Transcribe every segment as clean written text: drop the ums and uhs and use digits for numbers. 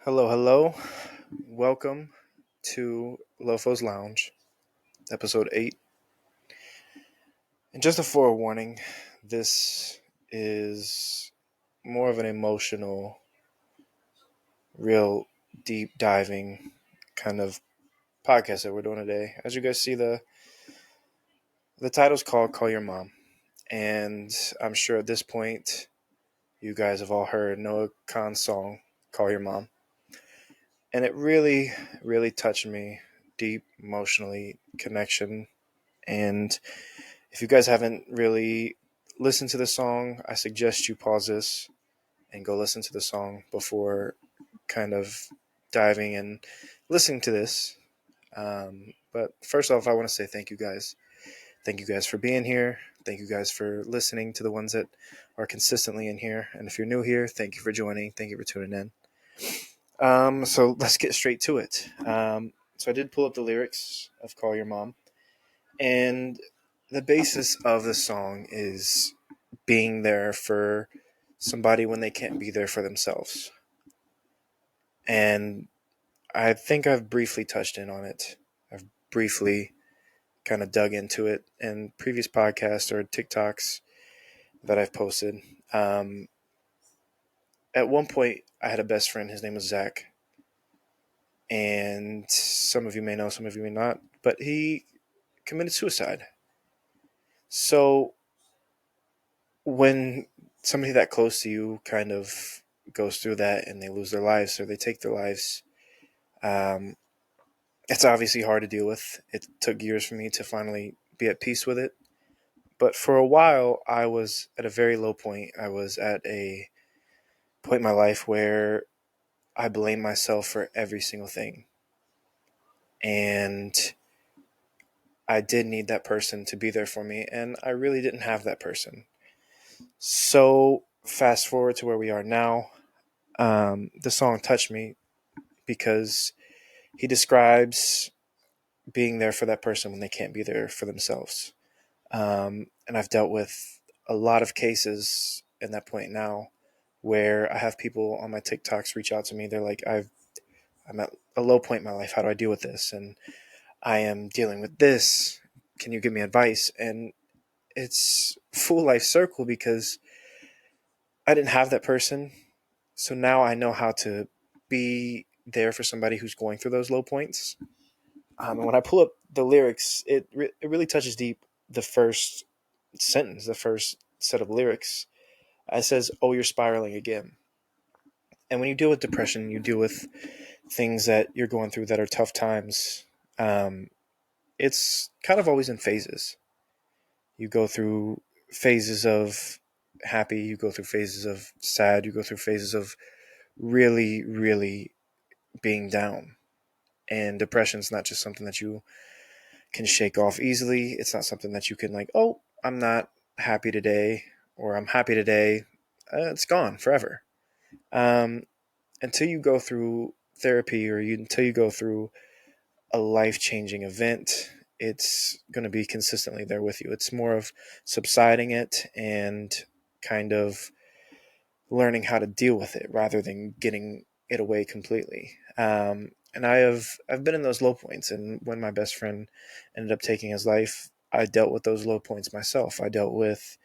Hello, hello. Welcome to Lofo's Lounge, episode 8. And just a forewarning, this is more of an emotional, real deep diving kind of podcast that we're doing today. As you guys see, the title's called Call Your Mom. And I'm sure at this point, you guys have all heard Noah Kahan's song, Call Your Mom. And it really, really touched me deep, emotionally, connection. And if you guys haven't really listened to the song, I suggest you pause this and go listen to the song before kind of diving and listening to this. But first off, I want to say thank you guys. Thank you guys for being here. Thank you guys for listening to the ones that are consistently in here. And if you're new here, thank you for joining. Thank you for tuning in. So let's get straight to it. So I did pull up the lyrics of Call Your Mom. And the basis of the song is being there for somebody when they can't be there for themselves. And I think I've briefly touched in on it. I've briefly kind of dug into it in previous podcasts or TikToks that I've posted. Um, at one point, I had a best friend. His name was Zach. And some of you may know, some of you may not. But he committed suicide. So when somebody that close to you kind of goes through that and they lose their lives or they take their lives, um, it's obviously hard to deal with. It took years for me to finally be at peace with it. But for a while, I was at a very low point. I was at a point in my life where I blamed myself for every single thing. And I did need that person to be there for me. And I really didn't have that person. So fast forward to where we are now. The song touched me because he describes being there for that person when they can't be there for themselves. And I've dealt with a lot of cases in that point now where I have people on my TikToks reach out to me. They're like, I'm at a low point in my life. How do I deal with this? And I am dealing with this. Can you give me advice? And it's full life circle because I didn't have that person. So now I know how to be there for somebody who's going through those low points. And when I pull up the lyrics, it really touches deep. The first sentence, the first set of lyrics, it says, "Oh, you're spiraling again." And when you deal with depression, you deal with things that you're going through that are tough times. Um, it's kind of always in phases. You go through phases of happy, you go through phases of sad, you go through phases of really, really being down. And depression is not just something that you can shake off easily. It's not something that you can like, oh, I'm not happy today or I'm happy today. It's gone forever. Um, until you go through therapy until you go through a life-changing event, it's going to be consistently there with you. It's more of subsiding it and kind of learning how to deal with it rather than getting it away completely. And I've been in those low points, and when my best friend ended up taking his life, I dealt with those low points myself. I dealt with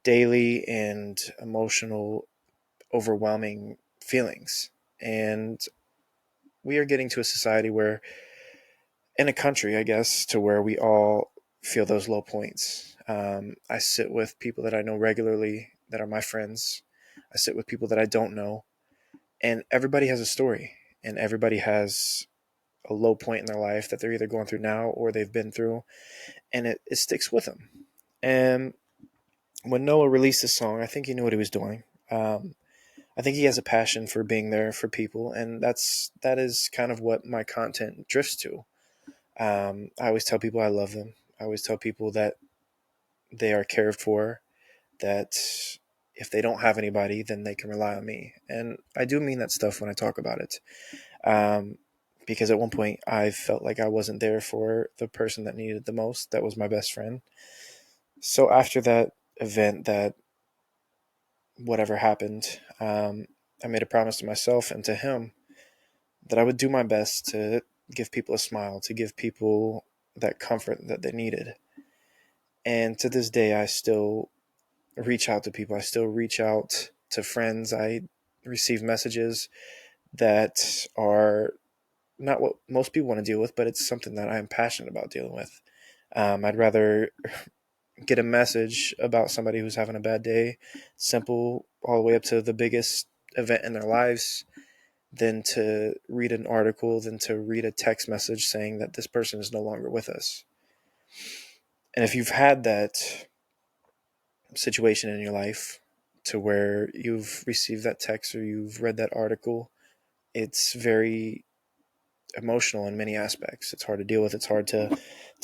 daily and emotional, overwhelming feelings, and we are getting to a society where, in a country, I guess, to where we all feel those low points. I sit with people that I know regularly that are my friends. I sit with people that I don't know, and everybody has a story, and everybody has a low point in their life that they're either going through now or they've been through, and it sticks with them. And when Noah released this song, I think he knew what he was doing. I think he has a passion for being there for people, and that is kind of what my content drifts to. I always tell people I love them. I always tell people that they are cared for, that if they don't have anybody, then they can rely on me. And I do mean that stuff when I talk about it. Um, because at one point I felt like I wasn't there for the person that needed the most. That was my best friend. So after that event, that whatever happened, I made a promise to myself and to him that I would do my best to give people a smile, to give people that comfort that they needed. And to this day, I still reach out to people. I still reach out to friends. I receive messages that are not what most people want to deal with, but it's something that I'm passionate about dealing with. I'd rather get a message about somebody who's having a bad day, simple, all the way up to the biggest event in their lives, than to read an article, than to read a text message saying that this person is no longer with us. And if you've had that situation in your life to where you've received that text or you've read that article, it's very emotional in many aspects. It's hard to deal with. It's hard to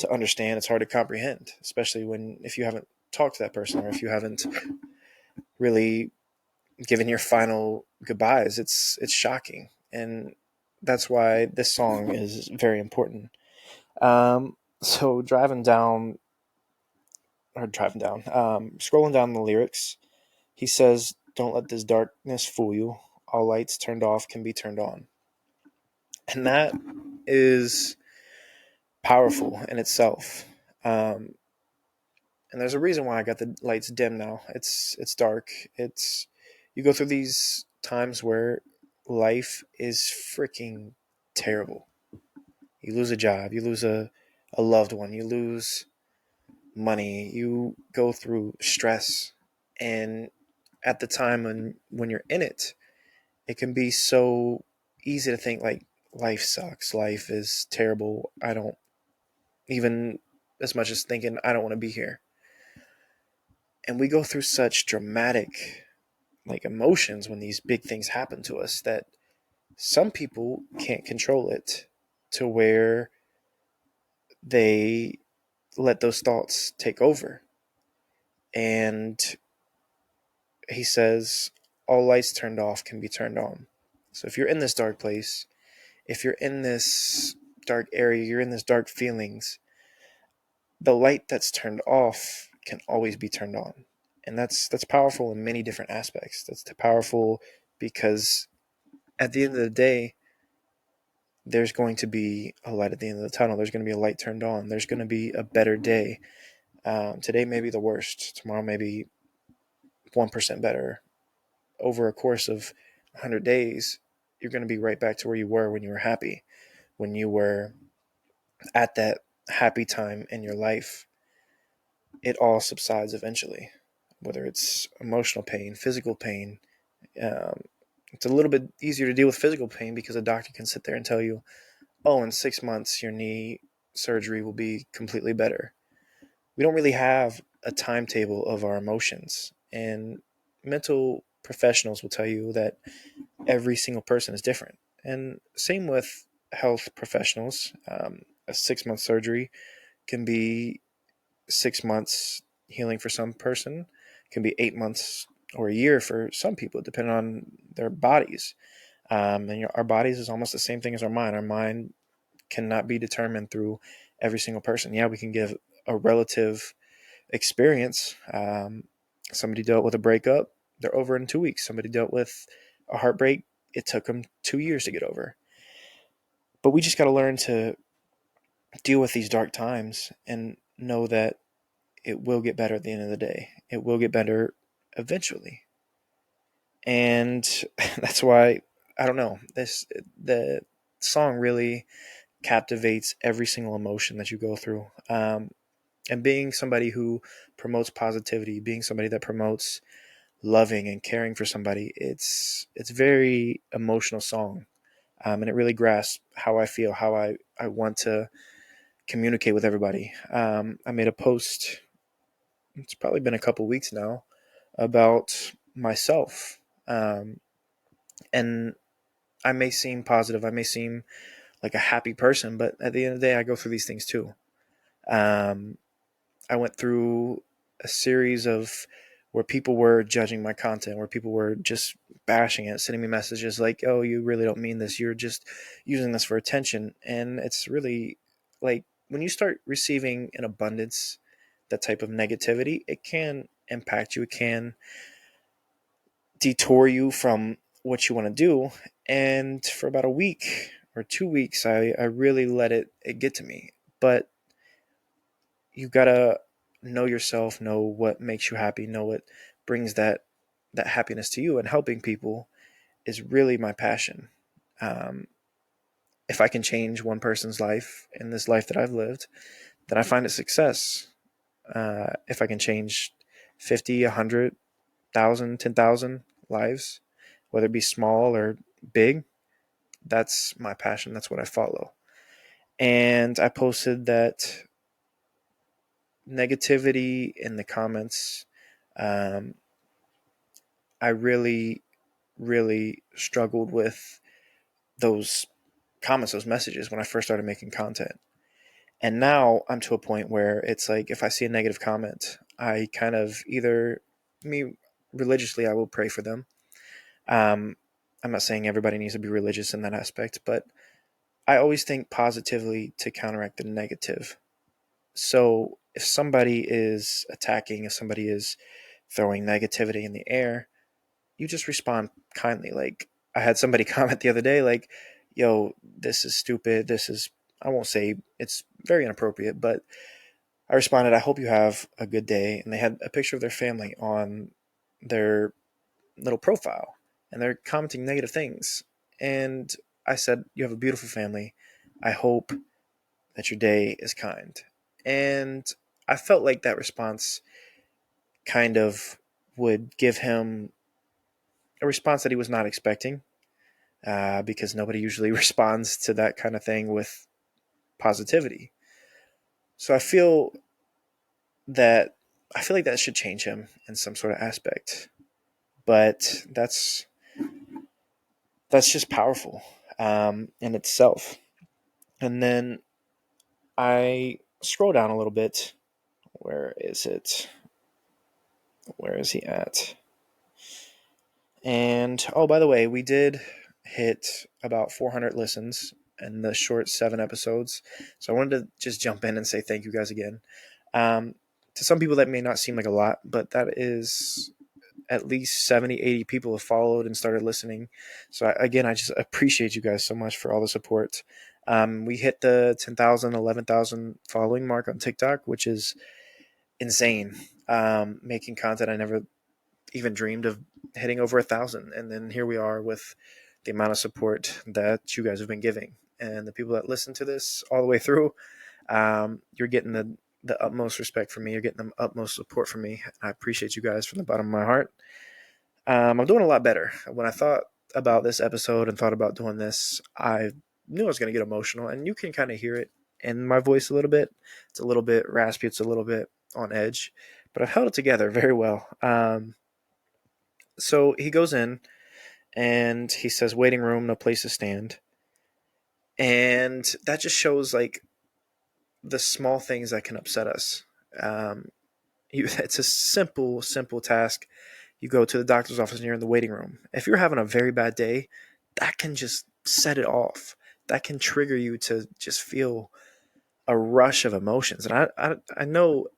understand. It's hard to comprehend, especially when if you haven't talked to that person or if you haven't really given your final goodbyes. It's shocking, and that's why this song is very important. So scrolling down the lyrics, he says, "Don't let this darkness fool you. All lights turned off can be turned on," and that is powerful in itself. Um, and there's a reason why I got the lights dim now. It's dark. It's you go through these times where life is freaking terrible. You lose a job, you lose a loved one, you lose money, you go through stress, and at the time when you're in it, it can be so easy to think like life sucks, life is terrible. I don't even as much as thinking I don't want to be here. And we go through such dramatic like emotions when these big things happen to us that some people can't control it to where they let those thoughts take over. And he says all lights turned off can be turned on. So if you're in this dark place, if you're in this dark area, you're in this dark feelings, the light that's turned off can always be turned on. And that's powerful in many different aspects. That's powerful because at the end of the day, there's going to be a light at the end of the tunnel. There's going to be a light turned on. There's going to be a better day. Today may be the worst. Tomorrow may be 1% better. Over a course of 100 days, you're going to be right back to where you were when you were happy, when you were at that happy time in your life. It all subsides eventually, whether it's emotional pain, physical pain. Um, it's a little bit easier to deal with physical pain because a doctor can sit there and tell you, oh, in 6 months, your knee surgery will be completely better. We don't really have a timetable of our emotions. And mental professionals will tell you that every single person is different. And same with health professionals. A 6 month surgery can be 6 months healing for some person, can be 8 months or a year for some people, depending on their bodies. Our bodies is almost the same thing as our mind. Our mind cannot be determined through every single person. Yeah, we can give a relative experience. Somebody dealt with a breakup, they're over in 2 weeks. Somebody dealt with a heartbreak, it took them 2 years to get over. But we just got to learn to deal with these dark times and know that it will get better at the end of the day. It will get better eventually. And that's why I don't know. The song really captivates every single emotion that you go through. And being somebody who promotes positivity, being somebody that promotes loving and caring for somebody, it's very emotional song, and it really grasps how I feel, how I want to communicate with everybody. I made a post. It's probably been a couple weeks now about myself, and I may seem positive, I may seem like a happy person, but at the end of the day, I go through these things too. Um, I went through a series of where people were judging my content, where people were just bashing it, sending me messages like, "Oh, you really don't mean this. You're just using this for attention." And it's really like when you start receiving in abundance that type of negativity, it can impact you. It can detour you from what you want to do. And for about a week, or 2 weeks, I really let it get to me. But you gotta know yourself, know what makes you happy, know what brings that happiness to you, and helping people is really my passion. Um, if I can change one person's life in this life that I've lived, then I find it success. If I can change 50, 100,000, 10,000 lives, whether it be small or big, that's my passion. That's what I follow. And I posted that negativity in the comments. Um, I really, really struggled with those comments, those messages when I first started making content. And now I'm to a point where it's like if I see a negative comment, I kind of either me religiously I will pray for them. Um, I'm not saying everybody needs to be religious in that aspect, but I always think positively to counteract the negative. So if somebody is attacking, if somebody is throwing negativity in the air, you just respond kindly. Like I had somebody comment the other day, like, "Yo, this is stupid. This is." I won't say it's very inappropriate, but I responded, "I hope you have a good day." And they had a picture of their family on their little profile, and they're commenting negative things. And I said, "You have a beautiful family. I hope that your day is kind." And I felt like that response kind of would give him a response that he was not expecting, because nobody usually responds to that kind of thing with positivity. So that I feel like that should change him in some sort of aspect. But that's just powerful in itself. And then I scroll down a little bit. Where is it? Where is he at? And oh, by the way, we did hit about 400 listens in the short 7 episodes. So I wanted to just jump in and say thank you guys again. Um, to some people, that may not seem like a lot, but that is at least 70, 80 people have followed and started listening. So again, I just appreciate you guys so much for all the support. We hit the 10,000, 11,000 following mark on TikTok, which is insane. Making content I never even dreamed of hitting over 1,000, and then here we are with the amount of support that you guys have been giving, and the people that listen to this all the way through. You're getting the utmost respect from me. You're getting the utmost support from me. I appreciate you guys from the bottom of my heart. I'm doing a lot better. When I thought about this episode and thought about doing this, I knew I was going to get emotional, and you can kind of hear it in my voice a little bit. It's a little bit raspy. It's a little bit on edge, but I've held it together very well. So he goes in and he says, "Waiting room, no place to stand," and that just shows like the small things that can upset us. Um, it's a simple, simple task. You go to the doctor's office and you're in the waiting room. If you're having a very bad day, that can just set it off. That can trigger you to just feel a rush of emotions. And I know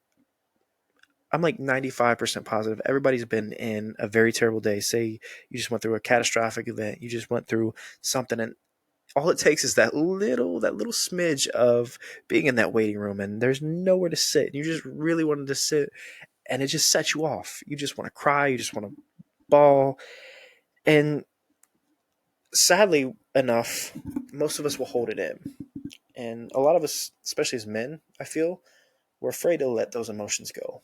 I'm like 95% positive. Everybody's been in a very terrible day. Say you just went through a catastrophic event. You just went through something, and all it takes is that little smidge of being in that waiting room, and there's nowhere to sit. You just really wanted to sit, and it just sets you off. You just want to cry. You just want to bawl. And sadly enough, most of us will hold it in. And a lot of us, especially as men, I feel, we're afraid to let those emotions go.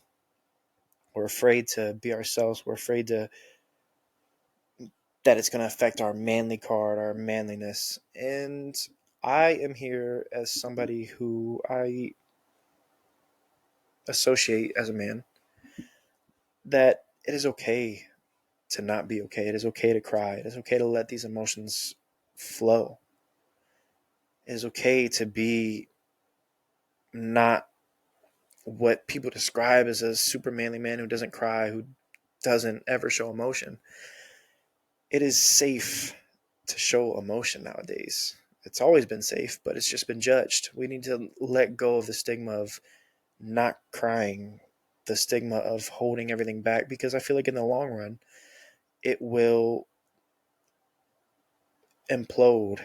We're afraid to be ourselves. We're afraid that it's going to affect our manly card, our manliness. And I am here as somebody who I associate as a man, that it is okay to not be okay. It is okay to cry. It is okay to let these emotions flow. It is okay to be not what people describe as a super manly man who doesn't cry, who doesn't ever show emotion. It is safe to show emotion nowadays. It's always been safe, but it's just been judged. We need to let go of the stigma of not crying, the stigma of holding everything back, because I feel like in the long run, it will implode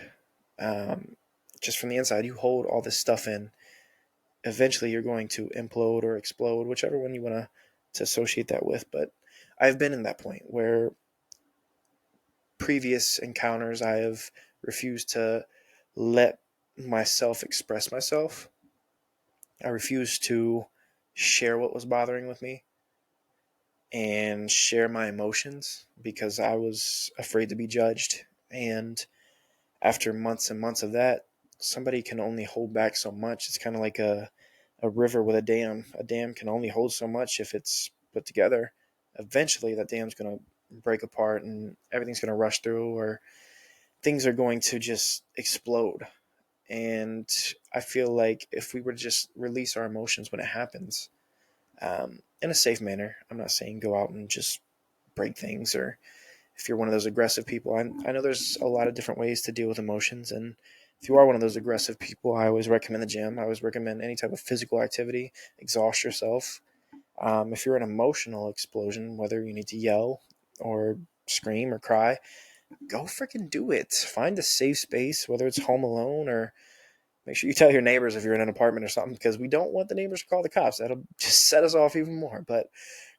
just from the inside, you hold all this stuff in. Eventually, you're going to implode or explode, whichever one you want to associate that with. But I've been in that point where previous encounters I have refused to let myself express myself. I refused to share what was bothering with me and share my emotions because I was afraid to be judged. And after months and months of that, somebody can only hold back so much. It's kind of like a river with a dam. A dam can only hold so much if it's put together. Eventually, that dam's going to break apart and everything's going to rush through, or things are going to just explode. And I feel like if we were to just release our emotions when it happens, in a safe manner, I'm not saying go out and just break things, or if you're one of those aggressive people, I know there's a lot of different ways to deal with emotions. And if you are one of those aggressive people, I always recommend the gym. I always recommend any type of physical activity, exhaust yourself. If you're an emotional explosion, whether you need to yell or scream or cry, go freaking do it. Find a safe space, whether it's home alone, or make sure you tell your neighbors if you're in an apartment or something, because we don't want the neighbors to call the cops. That'll just set us off even more. But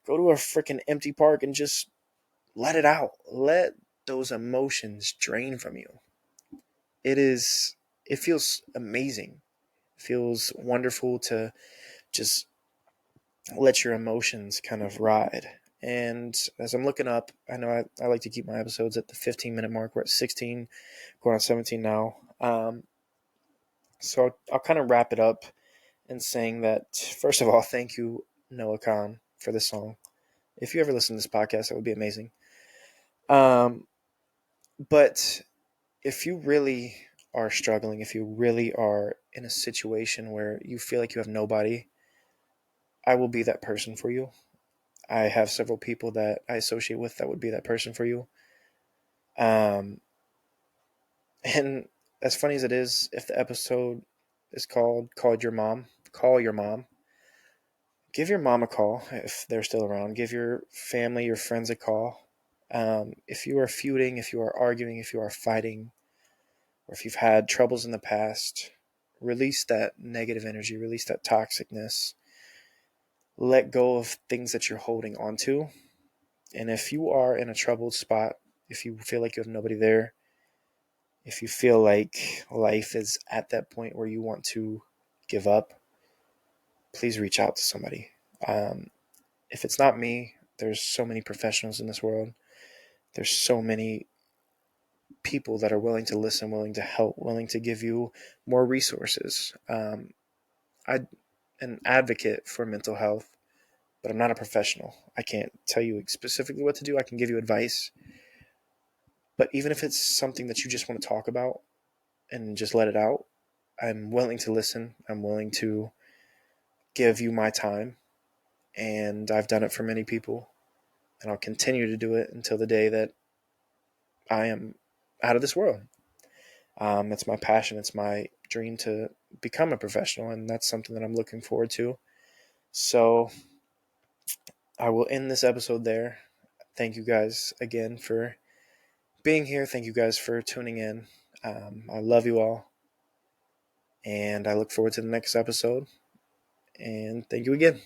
go to a freaking empty park and just let it out. Let those emotions drain from you. It feels amazing. It feels wonderful to just let your emotions kind of ride. And as I'm looking up, I know I like to keep my episodes at the 15-minute mark. We're at 16, going on 17 now. So I'll kind of wrap it up in saying that, first of all, thank you, Noah Kahan, for this song. If you ever listen to this podcast, that would be amazing. But if you really are struggling, if you really are in a situation where you feel like you have nobody, I will be that person for you. I have several people that I associate with that would be that person for you. Um, and as funny as it is, if the episode is called Your Mom, call your mom. Give your mom a call if they're still around. Give your family, your friends a call. If you are feuding, if you are arguing, if you are fighting, or if you've had troubles in the past, release that negative energy, release that toxicness. Let go of things that you're holding onto. And if you are in a troubled spot, if you feel like you have nobody there, if you feel like life is at that point where you want to give up, please reach out to somebody. Um, if it's not me, there's so many professionals in this world. There's so many people that are willing to listen, willing to help, willing to give you more resources. I'm an advocate for mental health, but I'm not a professional. I can't tell you specifically what to do. I can give you advice. But even if it's something that you just want to talk about and just let it out, I'm willing to listen. I'm willing to give you my time. And I've done it for many people. And I'll continue to do it until the day that I am out of this world. It's my passion. It's my dream to become a professional. And that's something that I'm looking forward to. So I will end this episode there. Thank you guys again for being here. Thank you guys for tuning in. I love you all. And I look forward to the next episode. And thank you again.